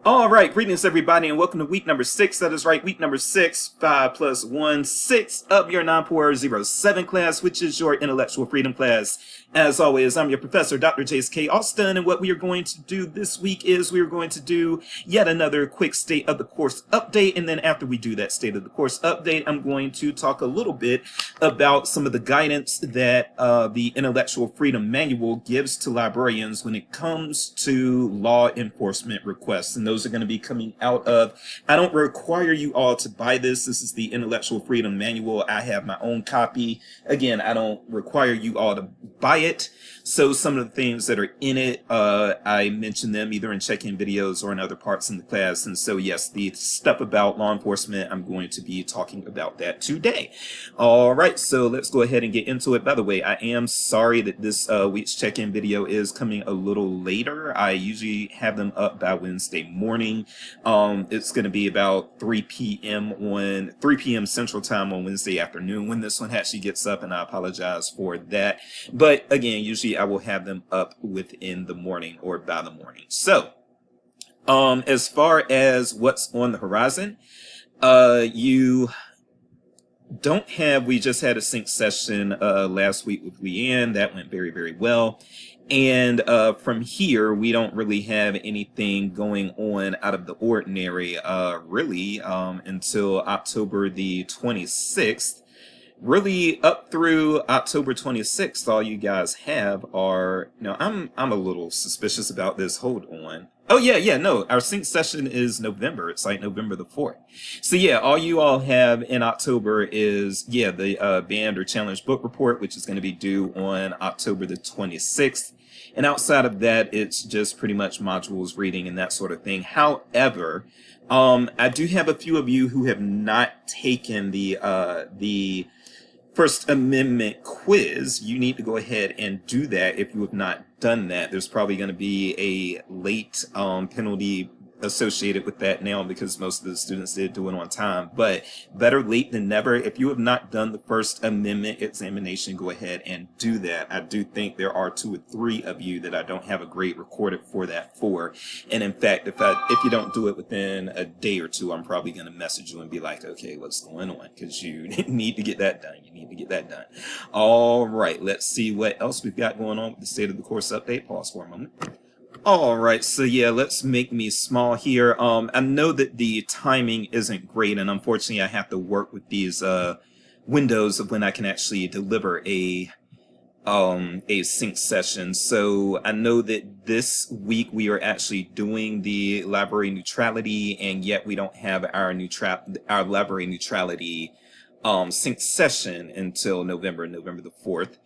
All right, greetings everybody, and welcome to week number 6. That is right, week number 6, 5 plus 1, 6 of your 9.07 class, which is your intellectual freedom class. As always, I'm your professor, Dr. Jace K. Austin, and what we are going to do this week is we are going to do yet another quick state of the course update, and then after we do that state of the course update, I'm going to talk a little bit about some of the guidance that the Intellectual Freedom Manual gives to librarians when it comes to law enforcement requests. And those are going to be coming out of, I don't require you all to buy this. This is the Intellectual Freedom Manual. I have my own copy. Again, I don't require you all to buy it. So some of the things that are in it, I mentioned them either in check-in videos or in other parts in the class. And so yes, the stuff about law enforcement, I'm going to be talking about that today. All right, so let's go ahead and get into it. By the way, I am sorry that this week's check-in video is coming a little later. I usually have them up by Wednesday morning. It's going to be about 3 p.m. Central Time on Wednesday afternoon when this one actually gets up, and I apologize for that. But again, usually I will have them up within the morning or by the morning. So, as far as what's on the horizon, we just had a sync session last week with Leanne. That went very, very well. And from here, we don't really have anything going on out of the ordinary, really, until October the 26th. Really, up through October 26th, all you guys have are, I'm a little suspicious about this. Hold on. Oh, yeah, no, our sync session is November. It's like November the 4th. So yeah, all you all have in October is, the banned or challenged book report, which is going to be due on October the 26th. And outside of that, it's just pretty much modules, reading, and that sort of thing. However, I do have a few of you who have not taken the First Amendment quiz. You need to go ahead and do that if you have not done that. There's probably going to be a late penalty associated with that now because most of the students did do it on time, but better late than never. If you have not done the First Amendment examination, go ahead and do that. I do think there are 2 or 3 of you that I don't have a grade recorded for that for. And in fact, if you don't do it within a day or 2, I'm probably going to message you and be like, okay, what's going on? Because you need to get that done. You need to get that done. All right, let's see what else we've got going on with the state of the course update. Pause for a moment. All right, so yeah, let's make me small here. I know that the timing isn't great, and unfortunately I have to work with these windows of when I can actually deliver a sync session. So I know that this week we are actually doing the library neutrality, and yet we don't have our library neutrality sync session until November the 4th.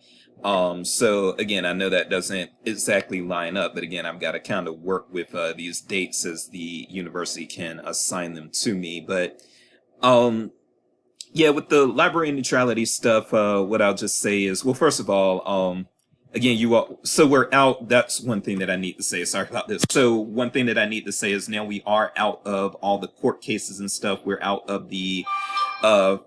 So again, I know that doesn't exactly line up, but again, I've got to kind of work with these dates as the university can assign them to me. But yeah, with the library neutrality stuff, what I'll just say is, well, first of all, again, so we're out. That's one thing that I need to say. Sorry about this. So one thing that I need to say is now we are out of all the court cases and stuff. We're out of the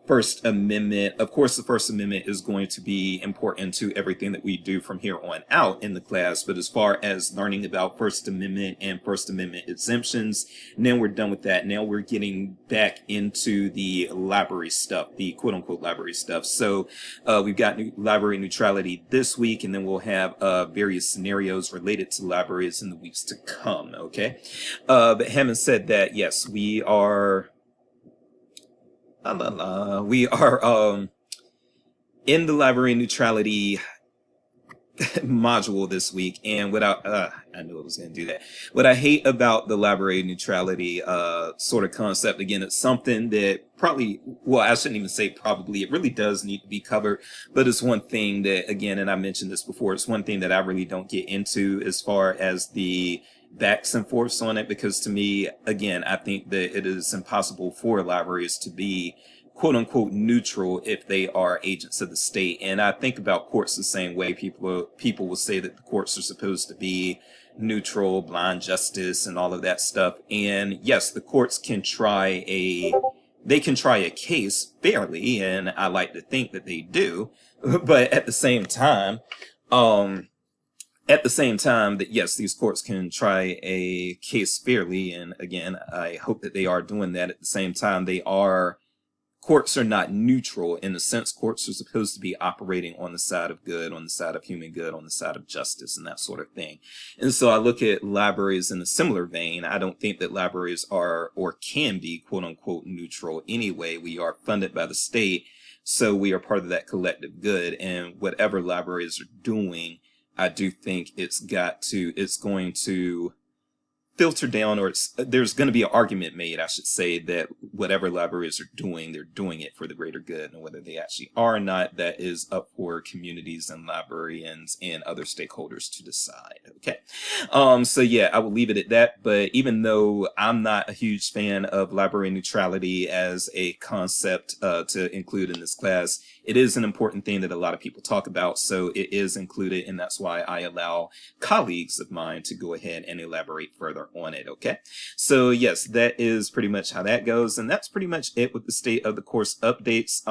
First Amendment. Of course, the First Amendment is going to be important to everything that we do from here on out in the class. But as far as learning about First Amendment and First Amendment exemptions, now we're done with that. Now we're getting back into the library stuff, the quote unquote library stuff. So we've got library neutrality this week, and then we'll have various scenarios related to libraries in the weeks to come. Okay. But having said that, yes, we are in the library neutrality module this week, and I knew I was going to do that. What I hate about the library neutrality sort of concept, again, it's something that probably, well, I shouldn't even say probably, it really does need to be covered, but it's one thing that, again, and I mentioned this before, it's one thing that I really don't get into as far as the backs and forths on it, because to me, again, I think that it is impossible for libraries to be quote unquote neutral if they are agents of the state. And I think about courts the same way. People will say that the courts are supposed to be neutral, blind justice, and all of that stuff. And yes, the courts can try a case fairly, and I like to think that they do. But at the same time, At the same time, that yes, these courts can try a case fairly, and again, I hope that they are doing that. At the same time, courts are not neutral in the sense courts are supposed to be operating on the side of good, on the side of human good, on the side of justice, and that sort of thing. And so I look at libraries in a similar vein. I don't think that libraries are or can be quote unquote neutral anyway. We are funded by the state, so we are part of that collective good, and whatever libraries are doing, I do think it's going to filter down, or there's going to be an argument made, I should say, that whatever libraries are doing, they're doing it for the greater good, and whether they actually are or not, that is up for communities and librarians and other stakeholders to decide. Okay. So yeah, I will leave it at that. But even though I'm not a huge fan of library neutrality as a concept to include in this class, it is an important thing that a lot of people talk about, so it is included, and that's why I allow colleagues of mine to go ahead and elaborate further on it. Okay, so yes, that is pretty much how that goes, and that's pretty much it with the state of the course updates.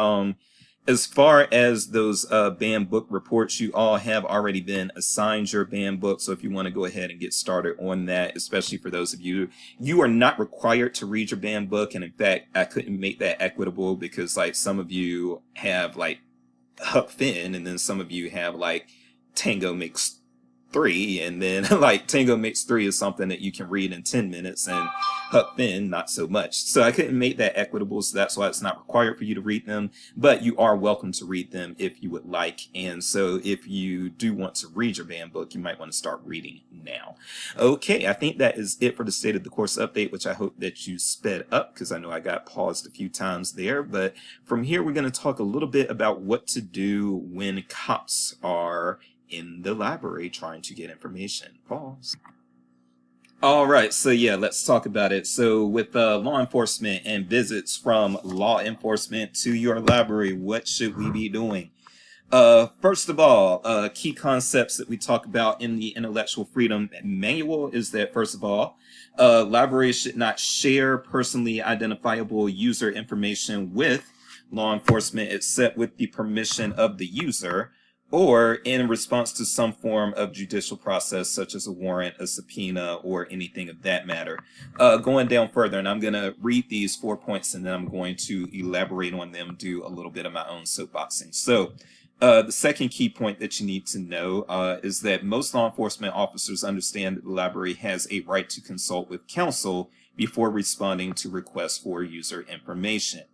As far as those banned book reports, you all have already been assigned your banned book, so if you want to go ahead and get started on that, especially for those of you, you are not required to read your banned book, and in fact, I couldn't make that equitable because like some of you have like Huck Finn, and then some of you have like Tango Mix 3, and then like Tango Mix 3 is something that you can read in 10 minutes, and Huck Finn not so much. So I couldn't make that equitable, so that's why it's not required for you to read them, but you are welcome to read them if you would like. And so if you do want to read your banned book, you might want to start reading now. Okay, I think that is it for the state of the course update, which I hope that you sped up because I know I got paused a few times there. But from here, we're going to talk a little bit about what to do when cops are in the library trying to get information. Pause. All right, so yeah, let's talk about it. So with law enforcement and visits from law enforcement to your library, what should we be doing? First of all, key concepts that we talk about in the Intellectual Freedom Manual is that, first of all, libraries should not share personally identifiable user information with law enforcement except with the permission of the user, or in response to some form of judicial process, such as a warrant, a subpoena, or anything of that matter. Going down further, and I'm going to read these 4 points, and then I'm going to elaborate on them, do a little bit of my own soapboxing. So, the second key point that you need to know is that most law enforcement officers understand that the library has a right to consult with counsel before responding to requests for user information.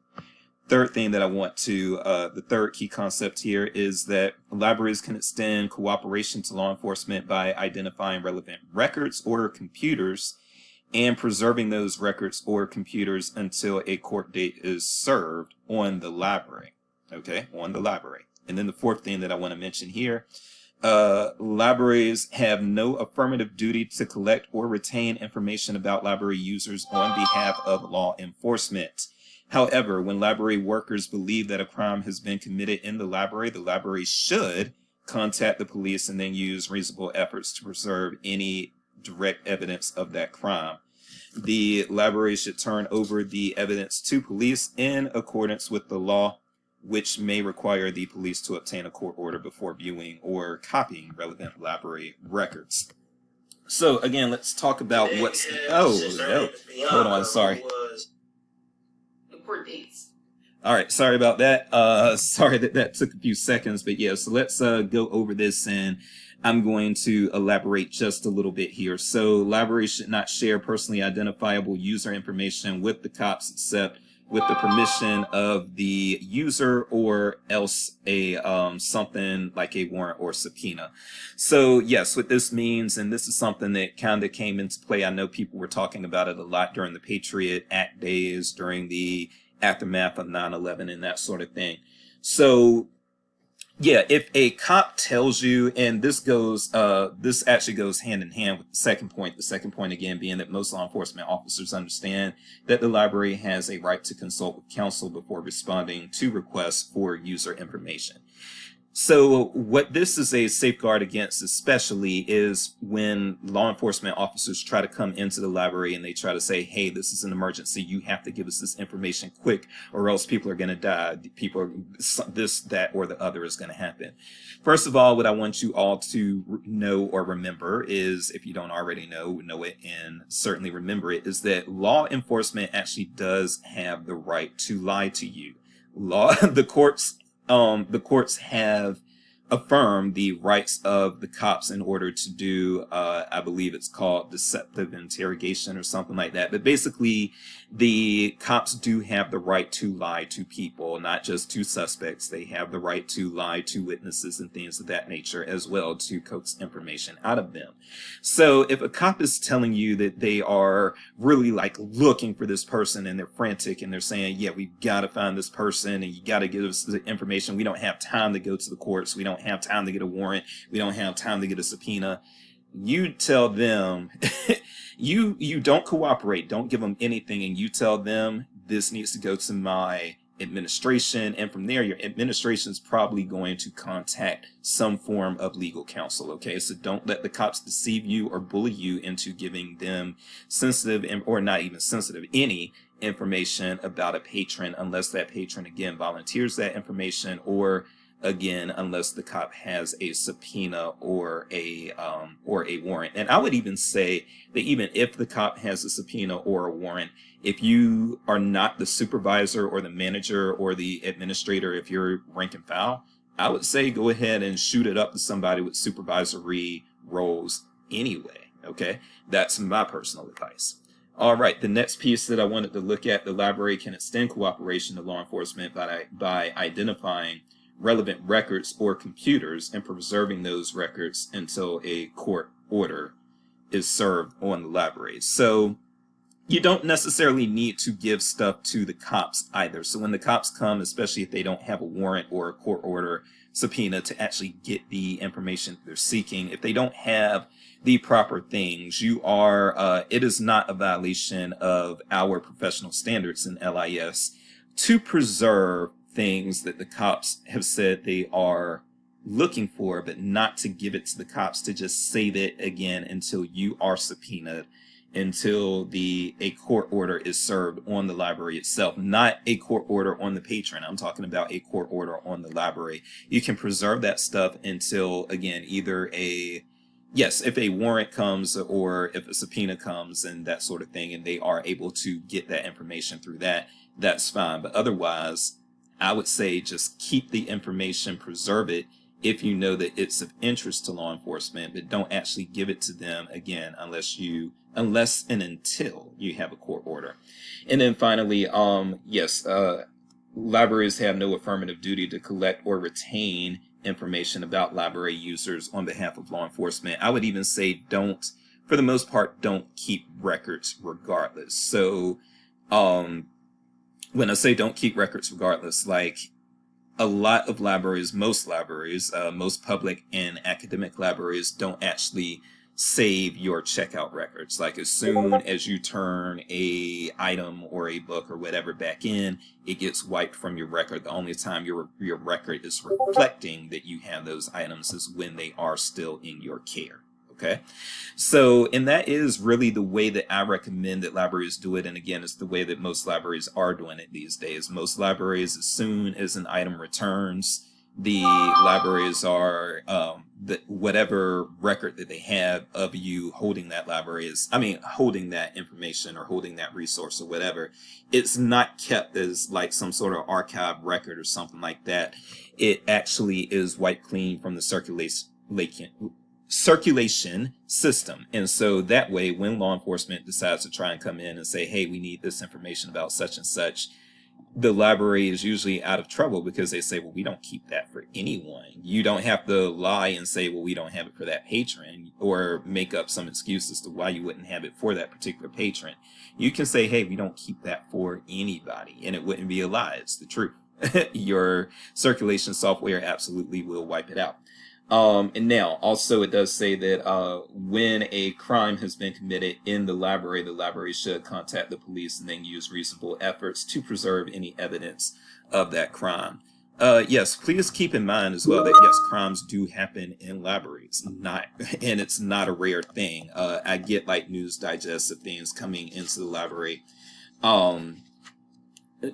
Third thing that I want to, the third key concept here is that libraries can extend cooperation to law enforcement by identifying relevant records or computers and preserving those records or computers until a court date is served on the library. Okay, on the library. And then the fourth thing that I want to mention here, libraries have no affirmative duty to collect or retain information about library users on behalf of law enforcement. However, when library workers believe that a crime has been committed in the library should contact the police and then use reasonable efforts to preserve any direct evidence of that crime. The library should turn over the evidence to police in accordance with the law, which may require the police to obtain a court order before viewing or copying relevant library records. So again, let's talk about what's... Oh, no. Hold on, sorry. Dates. All right, sorry about that. Sorry that took a few seconds, but yeah, so let's go over this, and I'm going to elaborate just a little bit here. So libraries should not share personally identifiable user information with the cops except with the permission of the user, or else a something like a warrant or subpoena. So yes, what this means, and this is something that kind of came into play, I know people were talking about it a lot during the Patriot Act days, during the aftermath of 9/11 and that sort of thing. So yeah, if a cop tells you, and this actually goes hand in hand with the second point again being that most law enforcement officers understand that the library has a right to consult with counsel before responding to requests for user information. So what this is a safeguard against especially is when law enforcement officers try to come into the library and they try to say, hey, this is an emergency. You have to give us this information quick or else people are going to die. This, that, or the other is going to happen. First of all, what I want you all to know or remember is, if you don't already know it and certainly remember it, is that law enforcement actually does have the right to lie to you. The courts have affirmed the rights of the cops in order to do, I believe it's called deceptive interrogation or something like that. But basically, the cops do have the right to lie to people, not just to suspects. They have the right to lie to witnesses and things of that nature as well, to coax information out of them. So if a cop is telling you that they are really like looking for this person and they're frantic and they're saying, yeah, we've got to find this person and you got to give us the information. We don't have time to go to the courts. We don't have time to get a warrant. We don't have time to get a subpoena. You tell them, you don't cooperate. Don't give them anything. And you tell them this needs to go to my administration, and from there your administration is probably going to contact some form of legal counsel. Okay, so don't let the cops deceive you or bully you into giving them sensitive or not even sensitive, any information about a patron, unless that patron again volunteers that information, or again unless the cop has a subpoena or a warrant. And I would even say that even if the cop has a subpoena or a warrant, if you are not the supervisor or the manager or the administrator, if you're rank and file, I would say go ahead and shoot it up to somebody with supervisory roles anyway. Okay, that's my personal advice. All right, the next piece that I wanted to look at: the library can extend cooperation to law enforcement by identifying relevant records or computers and preserving those records until a court order is served on the library. So you don't necessarily need to give stuff to the cops either. So when the cops come, especially if they don't have a warrant or a court order subpoena to actually get the information they're seeking, if they don't have the proper things, it is not a violation of our professional standards in LIS to preserve things that the cops have said they are looking for, but not to give it to the cops to just save it again until you are subpoenaed, until a court order is served on the library itself, not a court order on the patron. I'm talking about a court order on the library. You can preserve that stuff until, again, either if a warrant comes or if a subpoena comes and that sort of thing, and they are able to get that information through that, that's fine. But otherwise, I would say just keep the information, preserve it if you know that it's of interest to law enforcement, but don't actually give it to them again unless and until you have a court order. And then finally, libraries have no affirmative duty to collect or retain information about library users on behalf of law enforcement. I would even say for the most part, don't keep records regardless. So, when I say don't keep records regardless, like a lot of libraries, most public and academic libraries don't actually save your checkout records. Like as soon as you turn a item or a book or whatever back in, it gets wiped from your record. The only time your record is reflecting that you have those items is when they are still in your care. Okay, so, and that is really the way that I recommend that libraries do it. And again, it's the way that most libraries are doing it these days. Most libraries, as soon as an item returns, the libraries are, whatever record that they have of you holding that holding that information or holding that resource or whatever, it's not kept as like some sort of archive record or something like that. It actually is wiped clean from the circulation system. And so that way, when law enforcement decides to try and come in and say, hey, we need this information about such and such, the library is usually out of trouble because they say, well, we don't keep that for anyone. You don't have to lie and say, well, we don't have it for that patron, or make up some excuse as to why you wouldn't have it for that particular patron. You can say, hey, we don't keep that for anybody, and it wouldn't be a lie. It's the truth. Your circulation software absolutely will wipe it out. And now, also, it does say that when a crime has been committed in the library should contact the police and then use reasonable efforts to preserve any evidence of that crime. Yes, please keep in mind as well that yes, crimes do happen in libraries, not, and it's not a rare thing. I get like news digests of things coming into the library, um,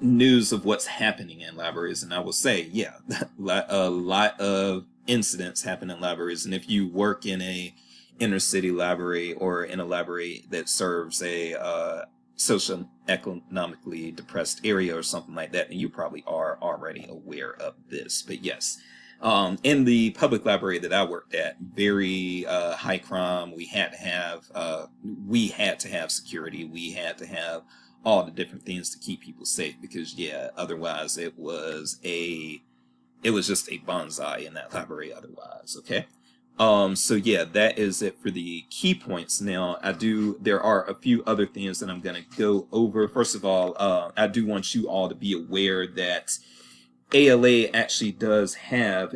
news of what's happening in libraries, and I will say, yeah, a lot of incidents happen in libraries, and if you work in a inner city library or in a library that serves a social economically depressed area or something like that, then you probably are already aware of this. But yes, in the public library that I worked at, very high crime. We had to have security. We had to have all the different things to keep people safe because yeah, otherwise it was just a bonsai in that library otherwise. Okay. So yeah, that is it for the key points. Now, there are a few other things that I'm going to go over. First of all, I do want you all to be aware that ALA actually does have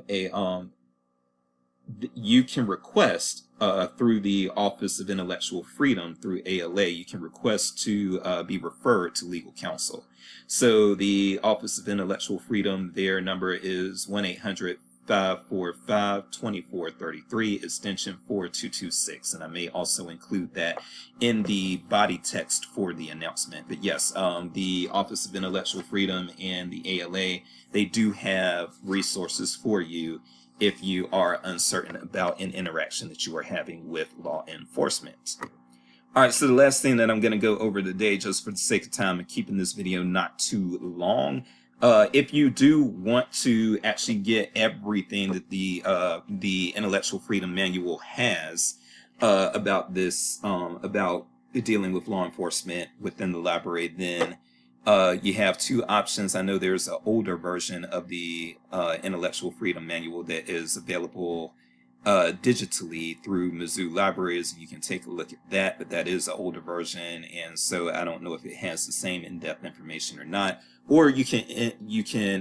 you can request through the Office of Intellectual Freedom through ALA, you can request to be referred to legal counsel. So the Office of Intellectual Freedom, their number is 1-800-545-2433, extension 4226. And I may also include that in the body text for the announcement. But yes, the Office of Intellectual Freedom and the ALA, they do have resources for you if you are uncertain about an interaction that you are having with law enforcement. All right, so the last thing that I'm going to go over today, just for the sake of time and keeping this video not too long, if you do want to actually get everything that the Intellectual Freedom Manual has about this, about dealing with law enforcement within the library, then you have two options. I know there's an older version of the Intellectual Freedom Manual that is available digitally through Mizzou Libraries. You can take a look at that, but that is an older version, and so I don't know if it has the same in-depth information or not. Or you can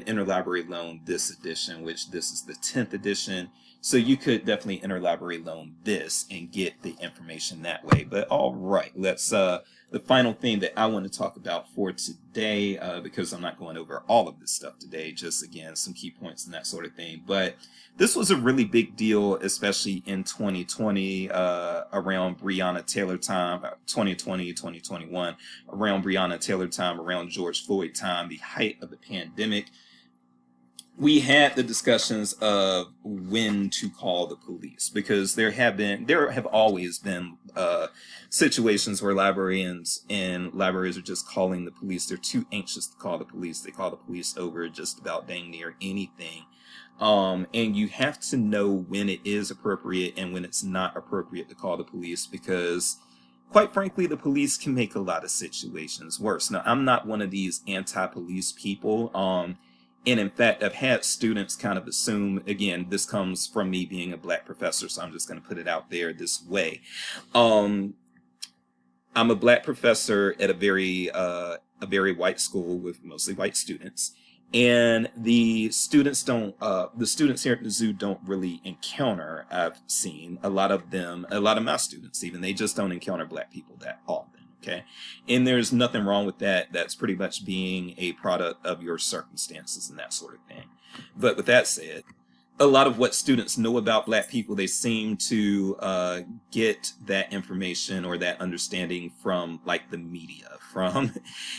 interlibrary loan this edition, which this is the 10th edition. So you could definitely interlibrary loan this and get the information that way. But all right, let's the final thing that I want to talk about for today, because I'm not going over all of this stuff today, just again some key points and that sort of thing. But this was a really big deal, especially in 2020, around Breonna Taylor time, 2020, 2021, around Breonna Taylor time, around George Floyd time, the height of the pandemic. We had the discussions of when to call the police, because there have always been situations where librarians and libraries are just calling the police. They're too anxious to call the police. They call the police over just about dang near anything. And you have to know when it is appropriate and when it's not appropriate to call the police, because quite frankly, the police can make a lot of situations worse. Now, I'm not one of these anti-police people. And in fact, I've had students kind of assume, again, this comes from me being a black professor, so I'm just going to put it out there this way. I'm a black professor at a very white school with mostly white students. And the students here at Mizzou don't really encounter, I've seen, a lot of my students even, they just don't encounter black people that often. Okay. And there's nothing wrong with that. That's pretty much being a product of your circumstances and that sort of thing. But with that said, a lot of what students know about black people, they seem to get that information or that understanding from like the media.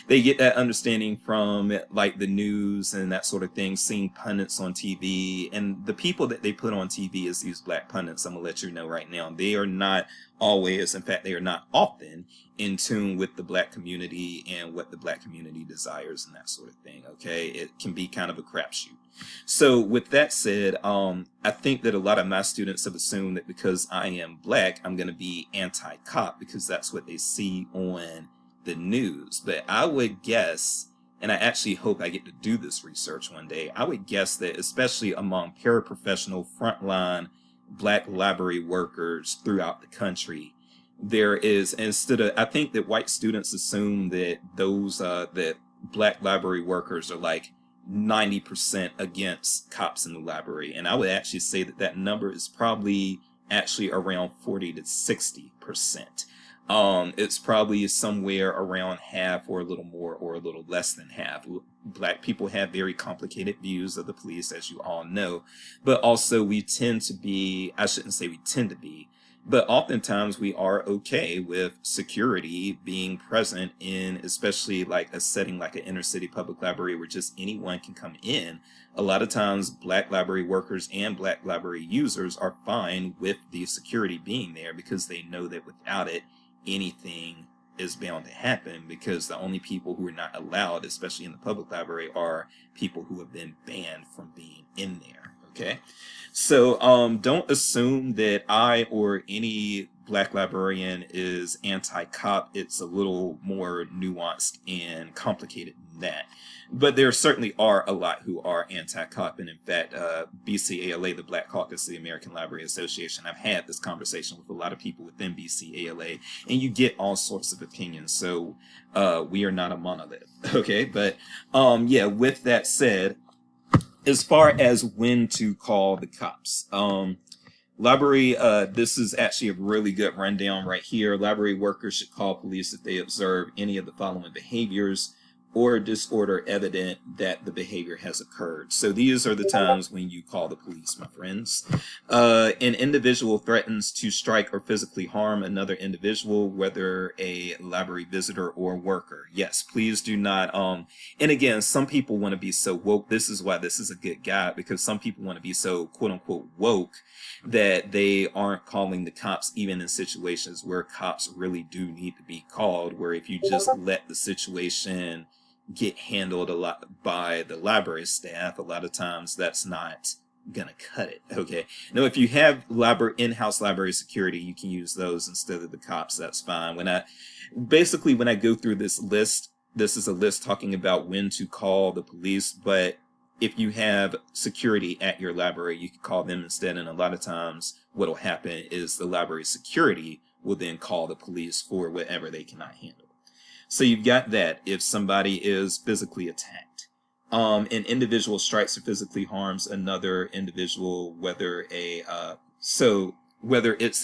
They get that understanding from like the news and that sort of thing, seeing pundits on TV. And the people that they put on TV as these black pundits, I'm gonna let you know right now, they are not always, in fact, they are not often in tune with the black community and what the black community desires and that sort of thing. Okay, it can be kind of a crapshoot. So with that said, I think that a lot of my students have assumed that because I am black, I'm going to be anti-cop because that's what they see on the news. But I would guess, and I actually hope I get to do this research one day, I would guess that especially among paraprofessional frontline black library workers throughout the country, there is, I think that white students assume that that black library workers are like 90% against cops in the library. And I would actually say that that number is probably actually around 40 to 60%. It's probably somewhere around half or a little more or a little less than half. Black people have very complicated views of the police, as you all know, but also we tend to be, I shouldn't say we tend to be, but oftentimes we are okay with security being present in, especially like a setting like an inner city public library where just anyone can come in. A lot of times black library workers and black library users are fine with the security being there because they know that without it, anything is bound to happen, because the only people who are not allowed, especially in the public library, are people who have been banned from being in there. Okay, so don't assume that I or any black librarian is anti-cop. It's a little more nuanced and complicated than that. But there certainly are a lot who are anti-cop, and in fact, BCALA, the Black Caucus of the American Library Association, I've had this conversation with a lot of people within BCALA, and you get all sorts of opinions. So we are not a monolith, okay? But yeah, with that said, as far as when to call the cops, library, this is actually a really good rundown right here. Library workers should call police if they observe any of the following behaviors or disorder evident that the behavior has occurred. So these are the times when you call the police, my friends. An individual threatens to strike or physically harm another individual, whether a library visitor or worker. Yes, please do not. And again, some people want to be so woke. This is why this is a good guide, because some people want to be so quote unquote woke that they aren't calling the cops even in situations where cops really do need to be called, where if you just let the situation get handled a lot by the library staff, a lot of times that's not gonna cut it. Okay, now if you have in-house library security, you can use those instead of the cops. That's fine. When I go through this list, this is a list talking about when to call the police, but if you have security at your library, you can call them instead. And a lot of times what will happen is the library security will then call the police for whatever they cannot handle. So you've got that if somebody is physically attacked. An individual strikes or physically harms another individual, whether it's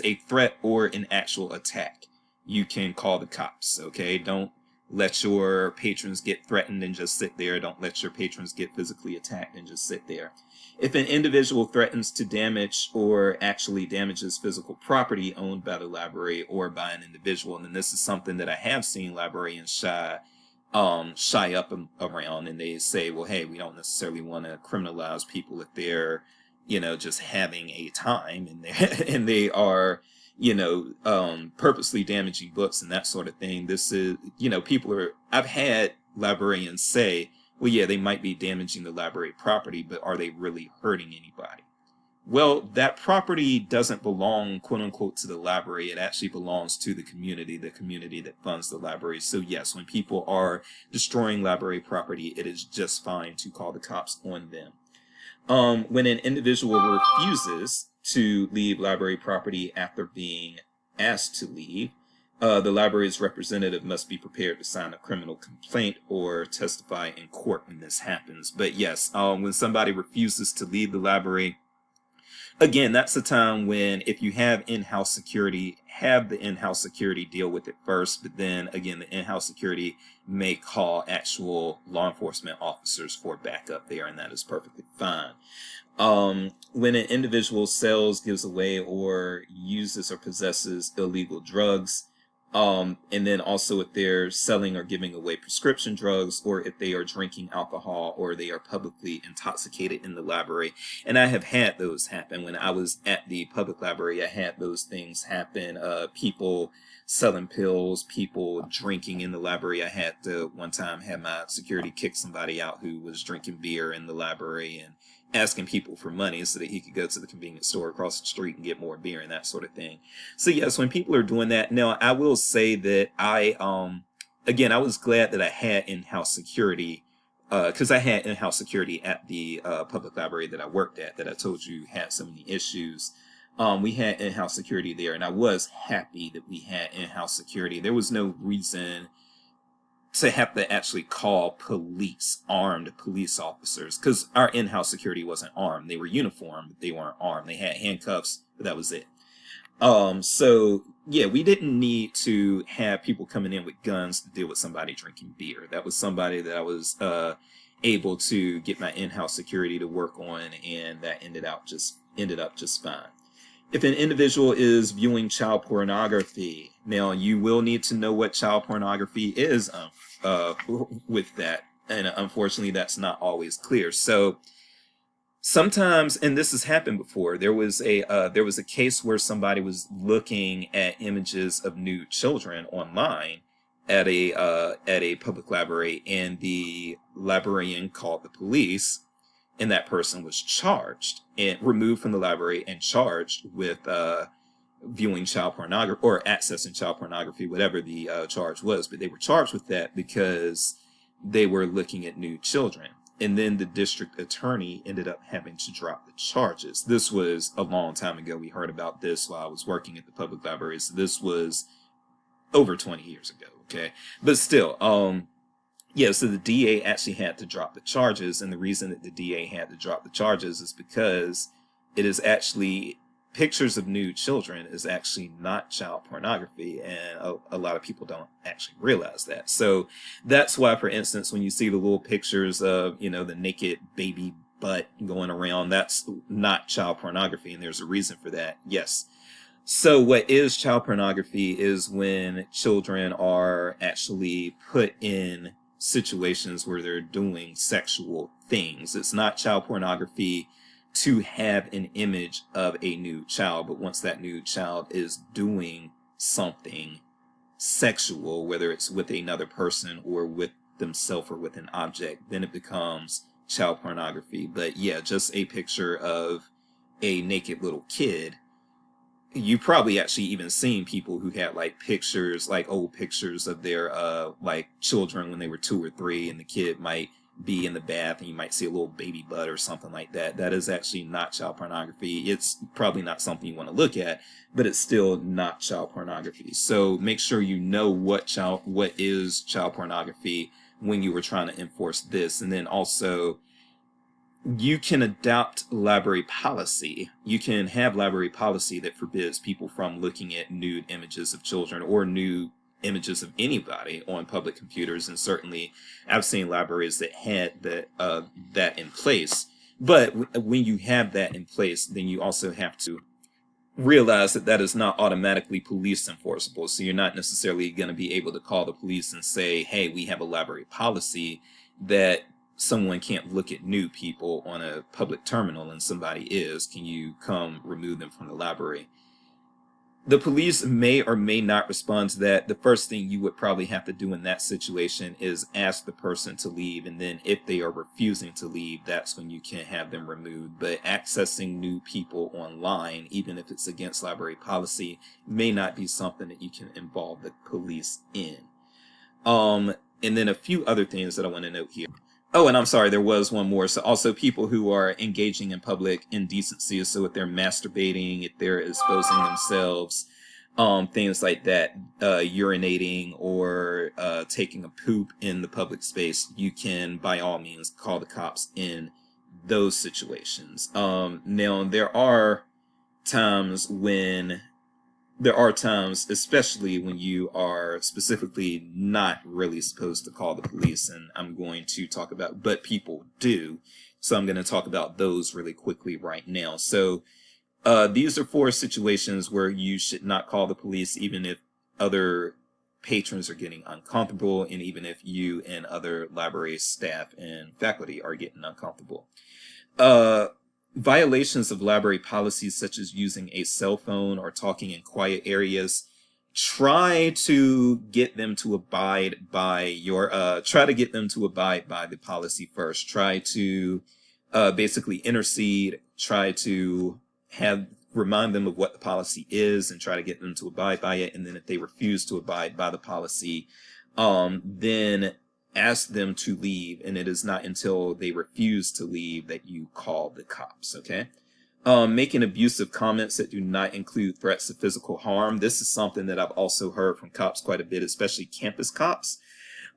a threat or an actual attack, you can call the cops. Okay, don't let your patrons get threatened and just sit there. Don't let your patrons get physically attacked and just sit there. If an individual threatens to damage or actually damages physical property owned by the library or by an individual, and then this is something that I have seen librarians shy up around, and they say, well, hey, we don't necessarily want to criminalize people if they're, just having a time, and and they are, purposely damaging books and that sort of thing. This is, I've had librarians say, well, yeah, they might be damaging the library property, but are they really hurting anybody? Well, that property doesn't belong, quote unquote, to the library. It actually belongs to the community that funds the library. So yes, when people are destroying library property, it is just fine to call the cops on them. When an individual refuses to leave library property after being asked to leave, the library's representative must be prepared to sign a criminal complaint or testify in court when this happens. But yes, when somebody refuses to leave the library, again, that's the time when, if you have in-house security, have the in-house security deal with it first, but then again, the in-house security may call actual law enforcement officers for backup there, and that is perfectly fine. When an individual sells, gives away, or uses or possesses illegal drugs, and then also if they're selling or giving away prescription drugs, or if they are drinking alcohol, or they are publicly intoxicated in the library. And I have had those happen. When I was at the public library, I had those things happen. People selling pills, people drinking in the library. I had to one time have my security kick somebody out who was drinking beer in the library and asking people for money so that he could go to the convenience store across the street and get more beer and that sort of thing. So yes, when people are doing that, now I will say that I was glad that I had in-house security, because I had in-house security at the public library that I worked at, that I told you had so many issues. We had in-house security there, and I was happy that we had in-house security. There was no reason to have to actually call police, armed police officers, because our in-house security wasn't armed. They were uniformed, but they weren't armed. They had handcuffs, but that was it. So yeah, we didn't need to have people coming in with guns to deal with somebody drinking beer. That was somebody that I was able to get my in-house security to work on, and that ended up just fine. If an individual is viewing child pornography, now you will need to know what child pornography is with that, and unfortunately, that's not always clear. So sometimes, and this has happened before, there was a case where somebody was looking at images of nude children online at a public library, and the librarian called the police, and that person was charged and removed from the library and charged with viewing child pornography or accessing child pornography, whatever the charge was. But they were charged with that because they were looking at nude children. And then the district attorney ended up having to drop the charges. This was a long time ago. We heard about this while I was working at the public library. So this was over 20 years ago. Okay. But still, yeah, so the DA actually had to drop the charges. And the reason that the DA had to drop the charges is because it is actually pictures of nude children is actually not child pornography, and a lot of people don't actually realize that. So that's why, for instance, when you see the little pictures of, you know, the naked baby butt going around, that's not child pornography, and there's a reason for that. Yes. So what is child pornography is when children are actually put in situations where they're doing sexual things. It's not child pornography to have an image of a nude child, but once that nude child is doing something sexual, whether it's with another person or with themselves or with an object, then it becomes child pornography. But yeah, just a picture of a naked little kid. You probably actually even seen people who had like pictures, like old pictures of their like children when they were 2 or 3, and the kid might be in the bath and you might see a little baby butt or something like that. That is actually not child pornography. It's probably not something you want to look at, but it's still not child pornography. So make sure you know what is child pornography when you were trying to enforce this. And then also, you can adopt library policy. You can have library policy that forbids people from looking at nude images of children or nude images of anybody on public computers. And certainly I've seen libraries that had that in place. But when you have that in place, then you also have to realize that that is not automatically police enforceable. So you're not necessarily going to be able to call the police and say, hey, we have a library policy that someone can't look at nude people on a public terminal, and somebody is. Can you come remove them from the library? The police may or may not respond to that. The first thing you would probably have to do in that situation is ask the person to leave, and then if they are refusing to leave, that's when you can have them removed. But accessing nude people online, even if it's against library policy, may not be something that you can involve the police in. And then a few other things that I want to note here. Oh, and I'm sorry, there was one more. So also people who are engaging in public indecency. So if they're masturbating, if they're exposing themselves, things like that, urinating or taking a poop in the public space, you can by all means call the cops in those situations. Now there are times, especially when you are specifically not really supposed to call the police, and I'm going to talk about, but people do. So I'm going to talk about those really quickly right now. So these are 4 situations where you should not call the police, even if other patrons are getting uncomfortable, and even if you and other library staff and faculty are getting uncomfortable. Violations of library policies, such as using a cell phone or talking in quiet areas, try to get them to abide by the policy first. Try to basically intercede, try to remind them of what the policy is and try to get them to abide by it. And then if they refuse to abide by the policy, then ask them to leave, and it is not until they refuse to leave that you call the cops, okay? Making abusive comments that do not include threats of physical harm. This is something that I've also heard from cops quite a bit, especially campus cops.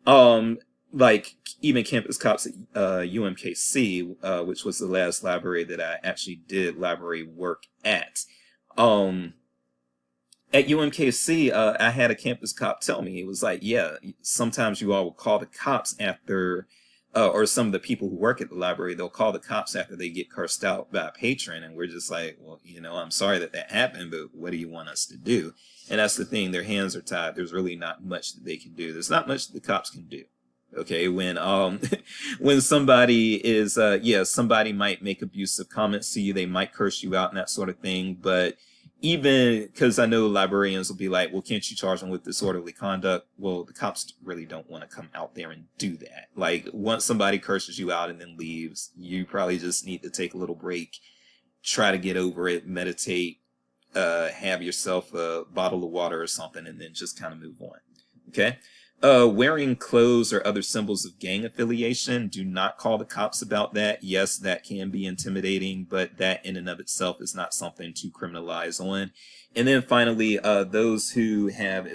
Like even campus cops at UMKC, which was the last library that I actually did library work at. At UMKC, I had a campus cop tell me, it was like, yeah, sometimes you all will call the cops after, or some of the people who work at the library, they'll call the cops after they get cursed out by a patron. And we're just like, well, I'm sorry that that happened, but what do you want us to do? And that's the thing, their hands are tied. There's really not much that they can do. There's not much that the cops can do. Okay, when when somebody is somebody might make abusive comments to you, they might curse you out and that sort of thing, but even because I know librarians will be like, well, can't you charge them with disorderly conduct? Well, the cops really don't want to come out there and do that. Like, once somebody curses you out and then leaves, you probably just need to take a little break, try to get over it, meditate, have yourself a bottle of water or something, and then just kind of move on. Okay? Wearing clothes or other symbols of gang affiliation, do not call the cops about that. Yes, that can be intimidating, but that in and of itself is not something to criminalize on. And then finally, those who have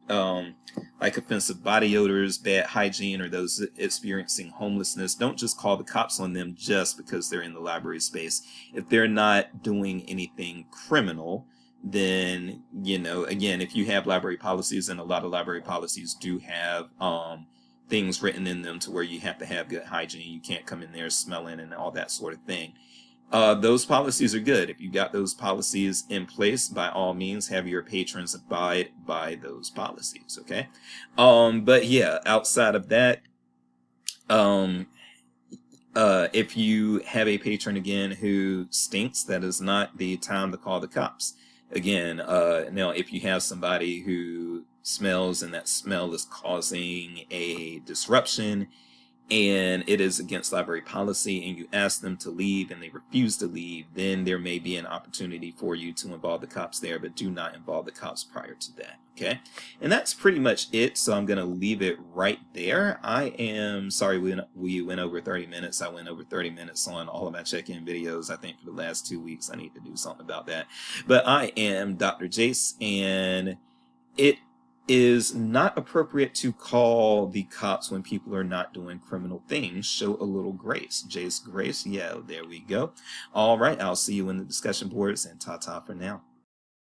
like offensive body odors, bad hygiene, or those experiencing homelessness, don't just call the cops on them just because they're in the library space. If they're not doing anything criminal, then, again, if you have library policies, and a lot of library policies do have things written in them to where you have to have good hygiene, you can't come in there smelling and all that sort of thing. Those policies are good. If you got those policies in place, by all means, have your patrons abide by those policies, okay? But yeah, outside of that, if you have a patron, again, who stinks, that is not the time to call the cops. Again, now, if you have somebody who smells and that smell is causing a disruption and it is against library policy, and you ask them to leave and they refuse to leave, then there may be an opportunity for you to involve the cops there, but do not involve the cops prior to that. Okay, and that's pretty much it. So I'm going to leave it right there. I am sorry we went over 30 minutes. I went over 30 minutes on all of my check-in videos. I think for the last 2 weeks, I need to do something about that. But I am Dr. Jace, and it is not appropriate to call the cops when people are not doing criminal things. Show a little grace. Jace Grace. Yeah, there we go. All right. I'll see you in the discussion boards, and ta-ta for now.